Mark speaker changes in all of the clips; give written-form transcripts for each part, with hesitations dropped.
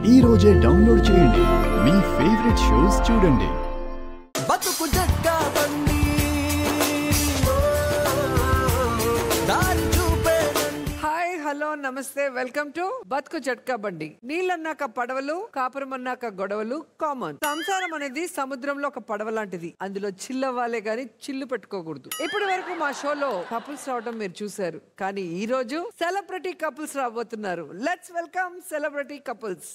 Speaker 1: ఈ రోజే డౌన్లోడ్ చేయండి. మీ ఫేవరెట్ షోస్ చూడండి.
Speaker 2: బతుకు జట్కా బండి దారి చూపే
Speaker 3: హాయ్ హలో నమస్తే వెల్కమ్ టు బతుకు జట్కా బండి. నీళ్ళన్నాక పడవలు, కాపురం అన్నాక గొడవలు కామన్. సంసారం అనేది సముద్రంలో ఒక పడవ లాంటిది. అందులో చిల్లవ్వాలే గాని చిల్లు పెట్టుకోకూడదు. ఇప్పటి వరకు మా షోలో కపుల్స్ రావడం మీరు చూసారు, కానీ ఈ రోజు సెలబ్రిటీ కపుల్స్ రాబోతున్నారు. Let's welcome celebrity couples.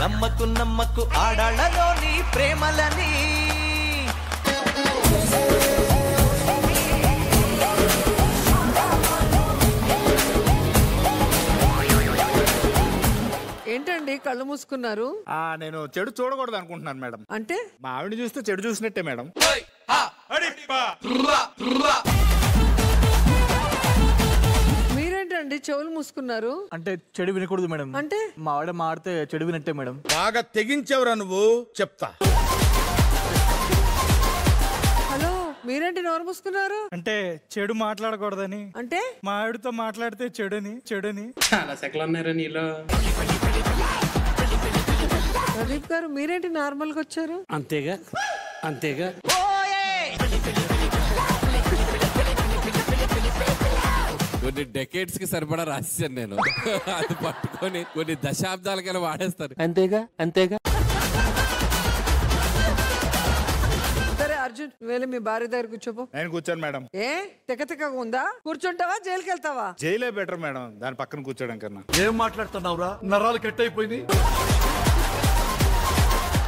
Speaker 2: నమ్మకు నమ్మకు ఆడాళ్ళలోని ప్రేమలని
Speaker 3: ఏంటండి కళ్ళు మూసుకున్నారు?
Speaker 4: నేను చెడు చూడకూడదు అనుకుంటున్నాను మేడం.
Speaker 3: అంటే
Speaker 4: మా ఆవిడ చూస్తే చెడు చూసినట్టే మేడం.
Speaker 3: మీరేంటండి చెవులు మూసుకున్నారు?
Speaker 5: అంటే చెడు వినకూడదు మేడం.
Speaker 3: అంటే
Speaker 5: మా ఆవిడ మాడితే చెడు వినట్టే మేడం.
Speaker 6: బాగా తెగించేవరా నువ్వు, చెప్తా.
Speaker 3: హలో, మీరేంటి నోరు మూసుకున్నారు?
Speaker 5: అంటే చెడు మాట్లాడకూడదని.
Speaker 3: అంటే
Speaker 5: మా ఆవిడతో మాట్లాడితే చెడుని.
Speaker 7: చాలా సెకలు ఉన్నారా నీలో?
Speaker 3: ప్రదీప్ గారు మీరేంటి నార్మల్ గా వచ్చారు?
Speaker 7: అంతేగా అంతేగా.
Speaker 8: కొన్ని డెకేడ్స్ కి సరిపడా రాశాను నేను. అది పట్టుకొని కొన్ని దశాబ్దాలకైనా వాడేస్తారు.
Speaker 7: అంతేగా అంతేగా.
Speaker 3: సరే అర్జున్, వెళ్ళి మీ భార్య దగ్గర కూర్చోపో.
Speaker 4: నేను కూర్చోను మేడం.
Speaker 3: ఏ తెగగా ఉందా? కూర్చుంటావా జైలుకి వెళ్తావా?
Speaker 4: జైలే బెటర్ మేడం, దాని పక్కన కూర్చోడం కన్నా.
Speaker 6: ఏం మాట్లాడుతున్నావురా, నరాలు కట్ అయిపోయింది.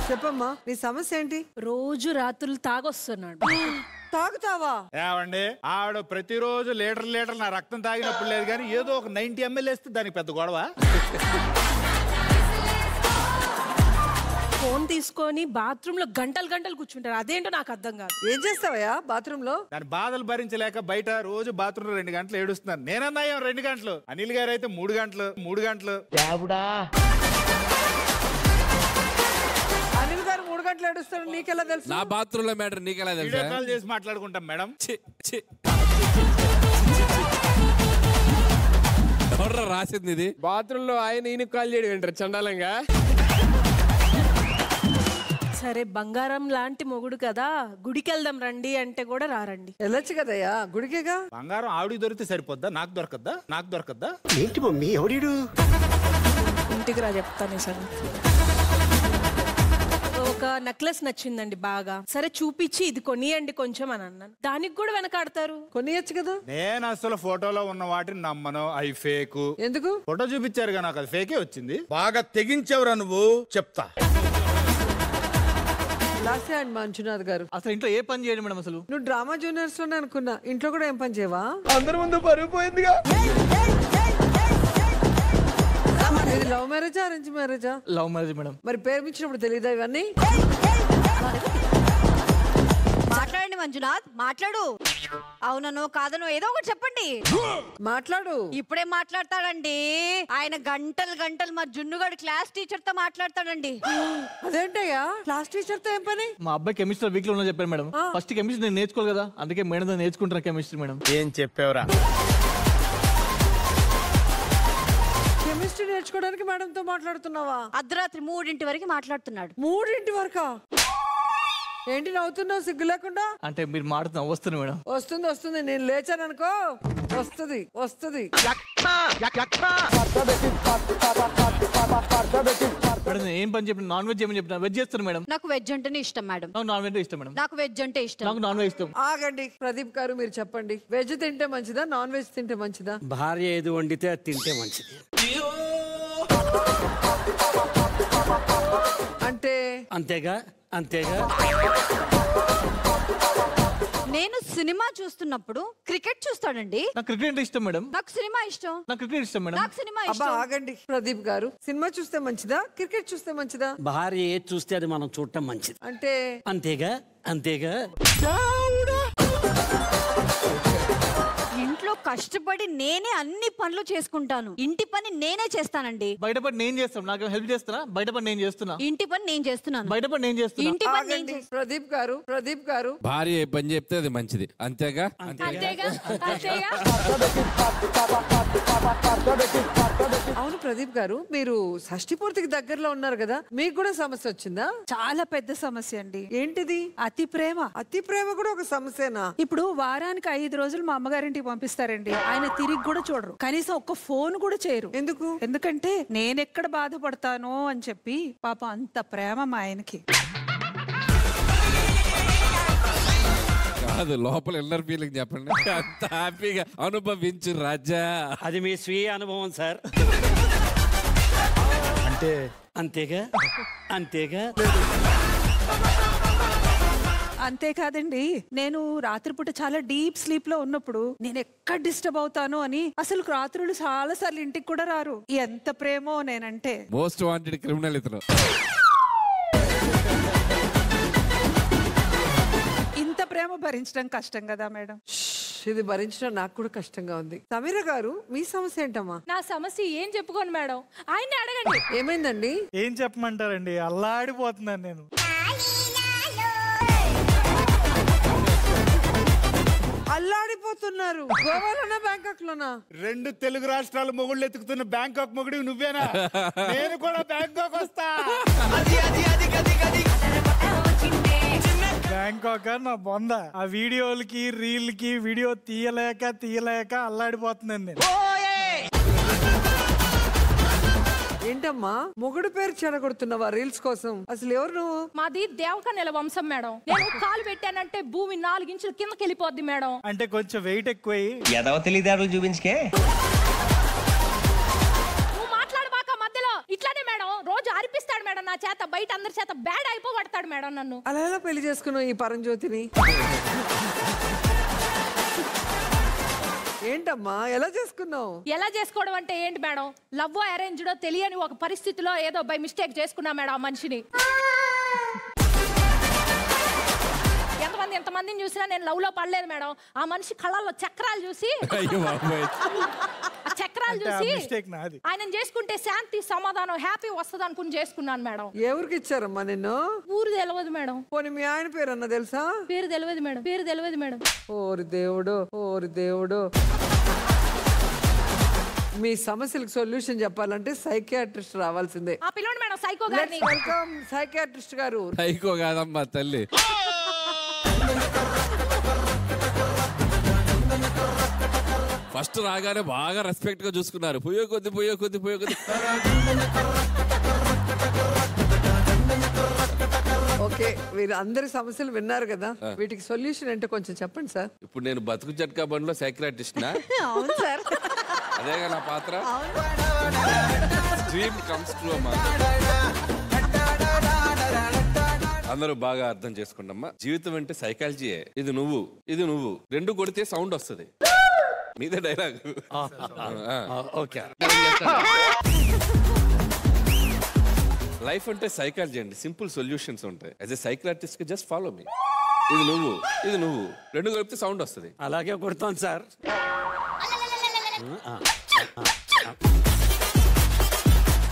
Speaker 3: చెప్పమ్మా, నీ సమస్య ఏంటి?
Speaker 9: రోజు రాత్రులు తాగొస్తున్నాడు.
Speaker 3: తాగుతావా?
Speaker 4: ఏమండి, ఆవిడ ప్రతిరోజు లీటర్ నా రక్తం తాగినప్పుడు లేదు, కానీ ఏదో ఒక 90 ml వేస్తే దానికి పెద్ద గొడవ.
Speaker 9: ఫోన్ తీసుకొని బాత్రూమ్ లో గంటలు గంటలు కూర్చుంటారు. అదేంటో నాకు అర్థం కాదు.
Speaker 3: ఏం చేస్తావయ్యా బాత్రూమ్ లో?
Speaker 4: దాని బాధలు భరించలేక బయట రోజు బాత్రూమ్ 2 గంటలు ఏడుస్తున్నాను. నేనన్నా 2 గంటలు, అనిల్ గారు అయితే 3 గంటలు.
Speaker 3: అనిల్ గారు 3 గంటలు ఏడుస్తారు, నీకెలా తెలుసు?
Speaker 8: నా బాత్రూమ్ లో మ్యాటర్ నీకెలా తెలుసా?
Speaker 4: వీడియో కాల్ చేసి మాట్లాడుకుంటాం మేడం.
Speaker 8: ఎవర్రా రాసింది ఇది? బాత్రూమ్ లో ఆయన ఈయన కాల్ చేయడం ఏంటారు చండాలంగా?
Speaker 9: సరే, బంగారం లాంటి మొగుడు కదా, గుడికి వెళ్దాం రండి అంటే కూడా రారండి.
Speaker 3: వెళ్ళొచ్చు కదయ్యా, గుడికేగా.
Speaker 4: బంగారం ఆవిడికి దొరికితే సరిపోద్దా? నాకు దొరకద్దా?
Speaker 6: ఏంటి మమ్మీ, ఎవడీడు?
Speaker 9: ఇంటికి రా, చెప్తాను సార్. ఒక నెక్లెస్ నచ్చిందండి బాగా. సరే చూపించి ఇది కొనియండి కొంచెం అని అన్నాను. దానికి కూడా వెనకాడతారు.
Speaker 3: కొనియచ్చు కదా.
Speaker 4: నేను అసలు ఫోటోలో ఉన్న వాటిని నమ్మను, అవి ఫేక్.
Speaker 3: ఎందుకు?
Speaker 4: ఫోటో చూపించారు, నాకు అది ఫేకే వచ్చింది.
Speaker 6: బాగా తెగించేవరా నువ్వు, చెప్తా.
Speaker 3: లాస్ట్ అండ్ మంజునాథ్ గారు,
Speaker 5: అసలు ఇంట్లో ఏ పని చేయడు మేడం. అసలు
Speaker 3: నువ్వు డ్రామా జూనియర్స్ లోనే అనుకున్నా, ఇంట్లో కూడా ఏం పని చేయవా?
Speaker 6: అందరి ముందు పరుగు పోయిందిగా.
Speaker 3: ఇది లవ్ మ్యారేజా అరేంజ్ మ్యారేజా?
Speaker 5: Love marriage madam.
Speaker 3: మరి ప్రేమించినప్పుడు తెలీదా ఇవన్నీ?
Speaker 10: మాట్లాడండి మంజునాథ్, మాట్లాడు. అవుననో కాదనో ఏదో ఒకటి చెప్పండి.
Speaker 3: మాట్లాడు.
Speaker 10: ఇప్పుడే మాట్లాడతాడండి ఆయన. గంటలు మా జున్నుగాడు క్లాస్ టీచర్ తో మాట్లాడతాడండి.
Speaker 3: అదేంటయ్యా, క్లాస్ టీచర్ తో ఏం పని?
Speaker 5: మా అబ్బాయి కెమిస్ట్రీ వీక్ లో ఉన్నా చెప్పారు మేడం. ఫస్ట్ కెమిస్ట్రీ నేను నేర్చుకోవాలి కదా, అందుకే మేడం నేర్చుకుంటున్నా కెమిస్ట్రీ మేడం.
Speaker 6: ఏం చెప్పావురా?
Speaker 3: కెమిస్ట్రీ నేర్చుకోవడానికి మేడం తో మాట్లాడుతున్నావా?
Speaker 10: అర్ధరాత్రి 3 వరకు మాట్లాడుతున్నాడు.
Speaker 3: 3 వరకా? ఏంటి నవ్వుతున్నావు సిగ్గు లేకుండా?
Speaker 5: అంటే మీరు మాట్లాడుతున్నా వస్తుంది మేడం.
Speaker 3: వస్తుంది, నేను లేచాను అనుకో, వస్తుంది.
Speaker 5: మేడం ఏం పని చెప్పిన? నాన్ వెజ్ ఏమని చెప్పిన? వెజ్ చేస్తాను మేడం.
Speaker 10: నాకు వెజ్ అంటేనే ఇష్టం మేడం.
Speaker 5: నాకు నాన్ వెజ్ ఇష్టం మేడం.
Speaker 10: నాకు వెజ్ అంటే ఇష్టం.
Speaker 5: నాకు నాన్ వెజ్ ఇష్టం.
Speaker 3: ఆగండి ప్రదీప్ గారు, మీరు చెప్పండి, వెజ్ తింటే మంచిదా నాన్ వెజ్ తింటే మంచిదా?
Speaker 7: భార్య ఏది వండితే అది తింటే మంచిది.
Speaker 3: అంటే
Speaker 7: అంతేగా అంతేగా.
Speaker 10: నేను సినిమా చూస్తున్నప్పుడు క్రికెట్ చూస్తాడండి.
Speaker 5: నాకు క్రికెట్ ఇష్టం మేడం.
Speaker 10: నాకు సినిమా ఇష్టం.
Speaker 5: నాకు క్రికెట్ ఇష్టం మేడం.
Speaker 10: నాకు సినిమా
Speaker 3: అబ్బా
Speaker 10: ఇష్టం.
Speaker 3: ఆగండి ప్రదీప్ గారు, సినిమా చూస్తే మంచిదా క్రికెట్ చూస్తే మంచిదా?
Speaker 7: భార్య ఏది చూస్తే అది మనం చూడటం మంచిది.
Speaker 3: అంటే
Speaker 7: అంతేగా.
Speaker 10: ఇంట్లో కష్టపడి నేనే అన్ని పనులు చేసుకుంటాను. ఇంటి పని నేనే చేస్తానండి.
Speaker 5: బయట పని నేను చేస్తాను, నాకు హెల్ప్ చేస్తున్నా. బయట పని నేను చేస్తున్నా.
Speaker 10: ఇంటి పని నేను చేస్తున్నాను.
Speaker 5: బయట పని నేను చేస్తున్నా.
Speaker 10: ఇంటి పని నేను
Speaker 3: ఆగండి. ప్రదీప్ గారు
Speaker 8: భార్య ఏ పని చెప్తే అది మంచిది, అంతేగా?
Speaker 3: అవును ప్రదీప్ గారు, మీరు షష్ఠి పూర్తికి దగ్గరలో ఉన్నారు కదా, మీకు కూడా సమస్య వచ్చిందా?
Speaker 11: చాలా పెద్ద సమస్య అండి.
Speaker 3: ఏంటిది?
Speaker 11: అతి ప్రేమ.
Speaker 3: అతి ప్రేమ కూడా ఒక సమస్యనా?
Speaker 11: ఇప్పుడు వారానికి 5 రోజులు మా అమ్మగారింటికి పంపిస్తారండి. ఆయన తిరిగి కూడా చూడరు, కనీసం ఒక్క ఫోన్ కూడా చేయరు.
Speaker 3: ఎందుకు?
Speaker 11: ఎందుకంటే నేనెక్కడ బాధపడతానో అని చెప్పి. పాప అంత ప్రేమ మా ఆయనకి.
Speaker 8: కాదు, లోపల ఇన్నర్ ఫీలింగ్ చెప్పండి. అంత హ్యాపీగా అనుభవించు రాజా.
Speaker 7: అది మీ స్వీయ అనుభవం సార్.
Speaker 6: అంటే
Speaker 7: అంతేగా అంతేగా.
Speaker 11: అంతేకాదండి, నేను రాత్రిపూట చాలా డీప్ స్లీప్ లో ఉన్నప్పుడు నేను ఎక్కడ డిస్టర్బ్ అవుతాను అని అసలు రాత్రులు చాలా సార్లు ఇంటికి కూడా రారు. ఎంత ప్రేమో నేనంటే.
Speaker 8: మోస్ట్ వాంటెడ్ క్రిమినల్ ఇతను.
Speaker 11: ఇంత ప్రేమ భరించడం కష్టం కదా మేడం.
Speaker 3: ఇది భరించడం నాకు కూడా కష్టంగా ఉంది. సమీర గారు, మీ సమస్య ఏంటమ్మా?
Speaker 9: నా సమస్య ఏం చెప్పుకోను మేడం, ఆయన్ని అడగండి.
Speaker 3: ఏమైందండి?
Speaker 4: ఏం చెప్పమంటారండి, అల్లాడిపోతున్నాను నేను.
Speaker 3: అల్లాడిపోతున్నారు. గోవాలోనా బ్యాంకాక్ లోనా?
Speaker 4: 2 తెలుగు రాష్ట్రాలు మొగుళ్ళు ఎత్తుకుతున్న బ్యాంకాక్ మొగుడు నువ్వేనా? నేను కూడా బ్యాంకాక్ వస్తా. బ్యాంకాక్ నా బొంద. ఆ వీడియోలకి రీల్కి వీడియో తీయలేక అల్లాడిపోతున్నాను నేను.
Speaker 3: ఏంటమ్మా మొగుడు పేరు చెడగొడుతున్నావా రీల్స్ కోసం? అసలు ఎవరు నువ్వు?
Speaker 9: మాది దేవకన్యల వంశం మేడం. నేను కాలు పెట్టానంటే భూమి 4 ఇంచులు కిందకి వెళ్ళిపోద్ది మేడం.
Speaker 4: అంటే కొంచెం వెయిట్ ఎక్కువ
Speaker 2: ఎదవ తెలియదారులు చూపించుకే.
Speaker 9: నువ్వు మాట్లాడబాక మధ్యలో. ఇట్లానే మేడం రోజు అరిపిస్తాడు మేడం నా చేత, బయట అందరి చేత బ్యాడ్ అయిపోగొడతాడు మేడం నన్ను.
Speaker 3: అలా ఎలా పెళ్లి చేసుకున్నావు ఈ పరంజ్యోతిని? ఏంటమ్మా ఎలా చేసుకున్నావు?
Speaker 9: ఎలా చేసుకోవడం అంటే ఏంటి మేడం? లవ్ అరేంజ్డో తెలియని ఒక పరిస్థితిలో ఏదో బై మిస్టేక్ చేసుకున్నా మేడం ఆ మనిషిని. ఎంతమందిని చూసినా నేను లవ్ లో పడలేదు మేడం. ఆ మనిషి కళ్ళల్లో చక్రాలు చూసి ఆయన చేసుకుంటే శాంతి సమాధానం హ్యాపీ వస్తుంది అనుకుని చేసుకున్నాను మేడం.
Speaker 3: ఎవరికి ఇచ్చారమ్మా నిన్ను?
Speaker 9: ఊరు తెలియదు మేడం.
Speaker 3: పోనీ మీ ఆయన పేరు అన్న తెలుసా?
Speaker 9: పేరు తెలియదు మేడం. పేరు తెలియదు మేడం.
Speaker 3: ఓరి దేవుడు. మీ సమస్యలకు సొల్యూషన్ చెప్పాలంటే సైకియాట్రిస్ట్ రావాల్సిందే.
Speaker 9: ఆ పిల్లోడు మేడం సైకో గారిని.
Speaker 3: వెల్కమ్ సైకియాట్రిస్ట్ గారు.
Speaker 8: సైకో కాదమ్మా తల్లి. ఫస్ట్ రాగానే బాగా రెస్పెక్ట్ గా చూసుకున్నారు. పోయే కొద్ది.
Speaker 3: ఓకే, వీరు అందరి సమస్యలు విన్నారు కదా, వీటికి సొల్యూషన్ ఏంటో కొంచెం చెప్పండి సార్.
Speaker 8: ఇప్పుడు నేను బతుకు జట్కా బండిలో సైకియాట్రిస్ట్ నా?
Speaker 10: అవును సార్.
Speaker 8: అదేగా నా పాత్ర. డ్రీమ్ కమ్స్ ట్రూ అమ్మా. అందరూ బాగా అర్థం చేసుకుంటమ్మా. జీవితం అంటే సైకాలజీయే. ఇది నువ్వు 2 కొడితే సౌండ్ వస్తుంది. మీదే డైలాగ్.
Speaker 7: ఓకే.
Speaker 8: లైఫ్ అంటే సైకాలజీ అండి. సింపుల్ సొల్యూషన్స్ ఉంటాయి. యాజ్ ఎ సైకియాట్రిస్ట్ కి జస్ట్ ఫాలో మీ. ఇది నువ్వు 2 కలిపితే సౌండ్ వస్తుంది.
Speaker 7: అలాగే కొడతాను sir.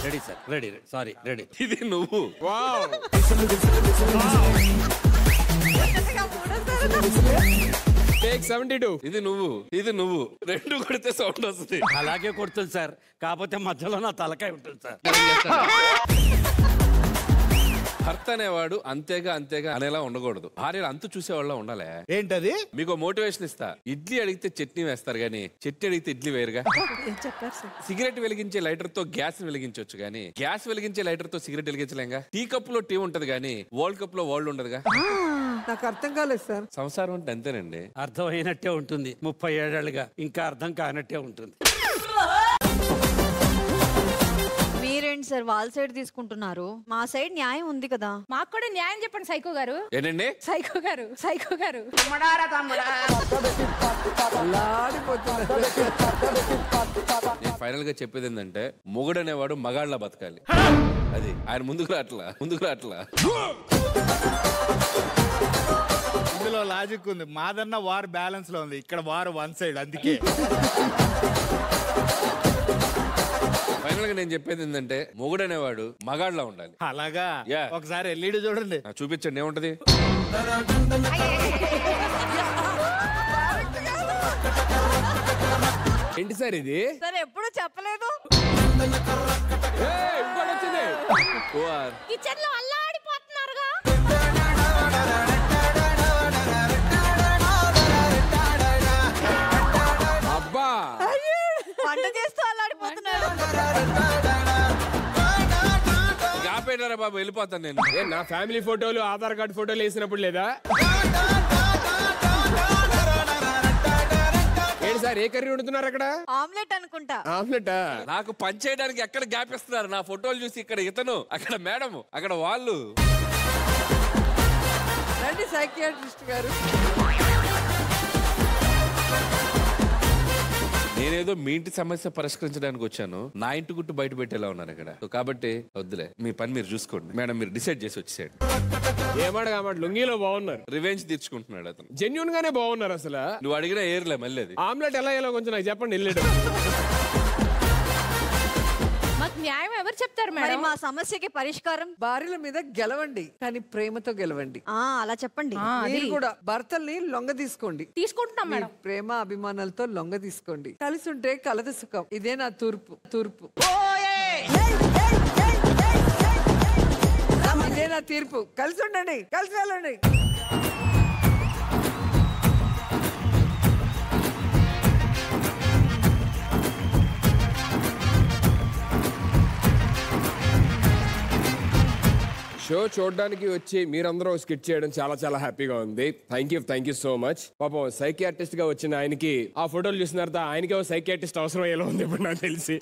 Speaker 7: Ready sir, ready. Sorry, ready.
Speaker 8: ఇది నువ్వు. టేక్ 72. ఇది నువ్వు 2 కొడితే సౌండ్ వస్తుంది.
Speaker 7: అలాగే కొడుతుంది సార్, కాకపోతే మధ్యలో నా తలకాయ ఉంటుంది సార్.
Speaker 8: భర్త అనేవాడు అంతేగా అనేలా ఉండకూడదు. భార్యలు అంతు చూసేవాళ్ళ ఉండాలి.
Speaker 4: ఏంటది?
Speaker 8: మీకు మోటివేషన్ ఇస్తా. ఇడ్లీ అడిగితే చట్నీ వేస్తారు గానీ చట్నీ అడిగితే ఇడ్లీ వేరుగా. సిగరెట్ వెలిగించే లైటర్ తో గ్యాస్ వెలిగించవచ్చు గానీ గ్యాస్ వెలిగించే లైటర్ తో సిగరెట్ వెలిగించలేంగా. టీ కప్ లో టీ ఉంటది గానీ వరల్డ్ కప్ లో వరల్డ్ ఉండదుగా.
Speaker 3: నాకు అర్థం కాలేదు సార్.
Speaker 8: సంసారం అంటే అంతేనండి.
Speaker 7: అర్థమైనట్టే ఉంటుంది. 37 ఏళ్ళుగా ఇంకా అర్థం కానట్టే ఉంటుంది.
Speaker 10: మీరేంటి సార్ వాళ్ళ సైడ్ తీసుకుంటున్నారు? మా సైడ్ న్యాయం ఉంది కదా.
Speaker 9: మాకు కూడా న్యాయం చెప్పండి సైకో గారు.
Speaker 8: ఏంటండి?
Speaker 9: సైకో గారు.
Speaker 8: నేను ఫైనల్ గా చెప్పేది ఏంటంటే మొగుడు అనేవాడు మగాళ్ళ బతకాలి. అది ఆయన ముందుకు రాట్లా.
Speaker 4: ఇందులో లాజిక్ ఉంది. మాదన్న వార్ బ్యాలెన్స్ లో ఉంది, ఇక్కడ వార్ వన్ సైడ్. అందుకే
Speaker 8: ఫైనల్ గా నేను చెప్పేది ఏంటంటే మొగుడు అనేవాడు మగాడ్లా ఉండాలి.
Speaker 4: అలాగా ఒకసారి ఎల్ఈడి చూడండి,
Speaker 8: చూపించండి ఏముంటది.
Speaker 12: ఏంటి సార్ ఇది?
Speaker 10: సరే ఎప్పుడు చెప్పలేదు.
Speaker 9: కిచెన్ లో అల్లాడిపోతున్నారుగా.
Speaker 12: అబ్బా
Speaker 10: వంట చేస్తూ అల్లాడిపోతున్నాడు.
Speaker 8: ఆపేనారా బాబు, వెళ్ళిపోతాను నేను.
Speaker 12: నా ఫ్యామిలీ ఫోటోలు ఆధార్ కార్డు ఫోటోలు వేసినప్పుడు లేదా? ఏంటి సార్ ఏ కర్రీ వండుతున్నారు అక్కడ?
Speaker 10: ఆమ్లెట్ అనుకుంటా.
Speaker 12: ఆమ్లెట్.
Speaker 8: నాకు పని చేయడానికి ఎక్కడ గ్యాప్ ఇస్తున్నారు? నా ఫోటోలు చూసి ఇక్కడ ఇతను, అక్కడ మేడం, అక్కడ వాళ్ళు.
Speaker 3: రండి సైకియాట్రిస్ట్ గారు.
Speaker 8: నేనేదో మీ ఇంటి సమస్య పరిష్కరించడానికి వచ్చాను, నా ఇంటి గుట్టు బయట పెట్టేలా ఉన్నాను ఇక్కడ. కాబట్టి వద్దులే, మీ పని మీరు చూసుకోండి. మేడం మీరు డిసైడ్ చేసి వచ్చేసాడు.
Speaker 12: ఏమాట లుంగిలో బాగున్నారు.
Speaker 8: రివెంజ్ తీర్చుకుంటున్నాడు అతను.
Speaker 12: జెన్యూన్ గానే బాగున్నారు అసలు.
Speaker 8: నువ్వు అడిగినా ఏర్లే మళ్ళీ అది.
Speaker 12: ఆమ్లెట్ ఎలా ఎలా కొంచెం నాకు చెప్పండి. వెళ్ళేటప్పుడు
Speaker 9: మాకు న్యాయం ఎవరు చెప్తారు
Speaker 10: మరి
Speaker 9: మేడం?
Speaker 10: మా సమస్యకి పరిష్కారం
Speaker 3: భార్యల మీద గెలవండి, కానీ ప్రేమతో గెలవండి.
Speaker 10: అలా చెప్పండి.
Speaker 3: మీరు కూడా భర్తల్ని లొంగ తీసుకోండి.
Speaker 9: తీసుకుంటున్నాం మేడం.
Speaker 3: ప్రేమ అభిమానాలతో లొంగ తీసుకోండి. కలిసి ఉంటే కలదు సుఖం. ఇదే నా తూర్పు. ఇదే నా తీర్పు. కలిసి ఉండండి, కలిసి వెళ్ళండి.
Speaker 12: షో చూడడానికి వచ్చి మీరందరూ స్కిట్ చేయడం చాలా చాలా హ్యాపీగా ఉంది. Thank you so much. పాపం సైకియాట్రిస్ట్ గా వచ్చిన ఆయనకి ఆ ఫోటోలు చూసిన తర్వాత ఆయనకి ఒక సైకియాట్రిస్ట్ అవసరం ఎలా ఉంది ఇప్పుడు నాకు తెలిసి.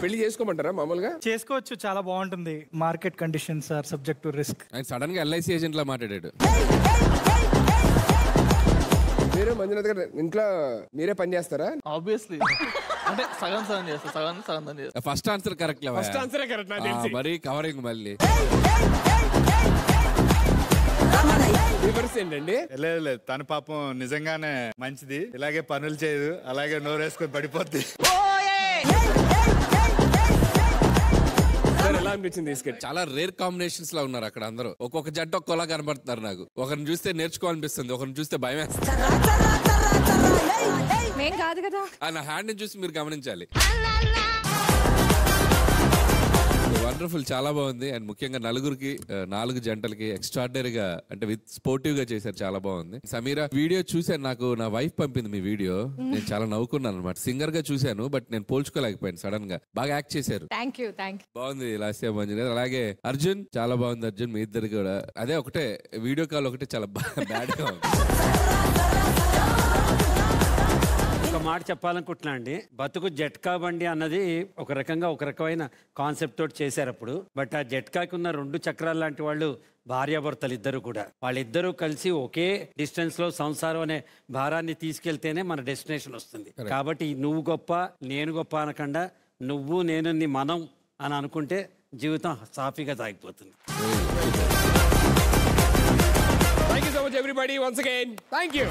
Speaker 12: పెళ్లి చేసుకోమంటారా? మామూలుగా
Speaker 13: చేసుకోవచ్చు, చాలా బాగుంటుంది. Market conditions are subject to risk.
Speaker 8: ఆయన సడన్ గా ఎల్ఐసి ఏజెంట్ లా మాట్లాడాడు.
Speaker 12: మీరు మంజునాథ్ గారు ఇంట్లో మీరే పని చేస్తారా?
Speaker 5: ఆబ్వియస్లీ అంటే సగం చేస్తా, సగం చేస్తా.
Speaker 8: First answer correct.
Speaker 12: ఫస్ట్ ఆన్సరే కరెక్ట్ నాకు తెలిసి.
Speaker 8: మరి కవరింగ్ మళ్ళీ
Speaker 12: రివర్స్ ఏంటండి?
Speaker 4: లేదు తన పాపం నిజంగానే మంచిది. ఇలాగే పనులు చేయదు, అలాగే నోరేసుకొని పడిపోద్ది.
Speaker 12: ఎలా అనిపించింది?
Speaker 8: చాలా రేర్ కాంబినేషన్స్ లా ఉన్నారు అక్కడ అందరూ. ఒక్కొక్క జట్టు ఒక్కోలా కనబడుతున్నారు నాకు. ఒకరిని చూస్తే నేర్చుకోవాలనిపిస్తుంది, ఒకరిని చూస్తే భయం వేస్తుంది.
Speaker 9: మేం కాదు కదా.
Speaker 8: నా హ్యాండ్ ని చూసి మీరు గమనించాలి. వండర్ఫుల్, చాలా బాగుంది. అండ్ ముఖ్యంగా నలుగురికి 4 జంటలకి ఎక్స్ట్రాడినరీగా అంటే విత్ స్పోర్టివ్ గా చేశారు. చాలా బాగుంది. సమీరా వీడియో చూసాను, నాకు నా వైఫ్ పంపింది మీ వీడియో. నేను చాలా నవ్వుకున్నాను అనమాట. సింగర్ గా చూశాను బట్ నేను పోల్చుకోలేకపోయాను. సడన్ గా బాగా యాక్ట్ చేశారు.
Speaker 9: Thank you.
Speaker 8: బాగుంది లాస్య మంజు. అలాగే అర్జున్ చాలా బాగుంది. అర్జున్ మీ ఇద్దరు కూడా అదే ఒకటే వీడియో కాల్ ఒకటే చాలా బ్యాడ్ గా ఉంది.
Speaker 7: ఒక మాట చెప్పాలనుకుంటున్నా అండి. బతుకు జట్కా బండి అన్నది ఒక రకమైన కాన్సెప్ట్ తోటి చేశారు అప్పుడు. బట్ ఆ జట్కాకి ఉన్న 2 చక్రాలు లాంటి వాళ్ళు భార్యాభర్తలు ఇద్దరు కూడా. వాళ్ళిద్దరూ కలిసి ఒకే డిస్టెన్స్ లో సంసారం అనే భారాన్ని తీసుకెళ్తేనే మన డెస్టినేషన్ వస్తుంది. కాబట్టి నువ్వు గొప్ప నేను గొప్ప అనకుండా నువ్వు నేను మనం అని అనుకుంటే జీవితం సాఫీగా సాగిపోతుంది.
Speaker 12: Thank you so much everybody once again. Thank you.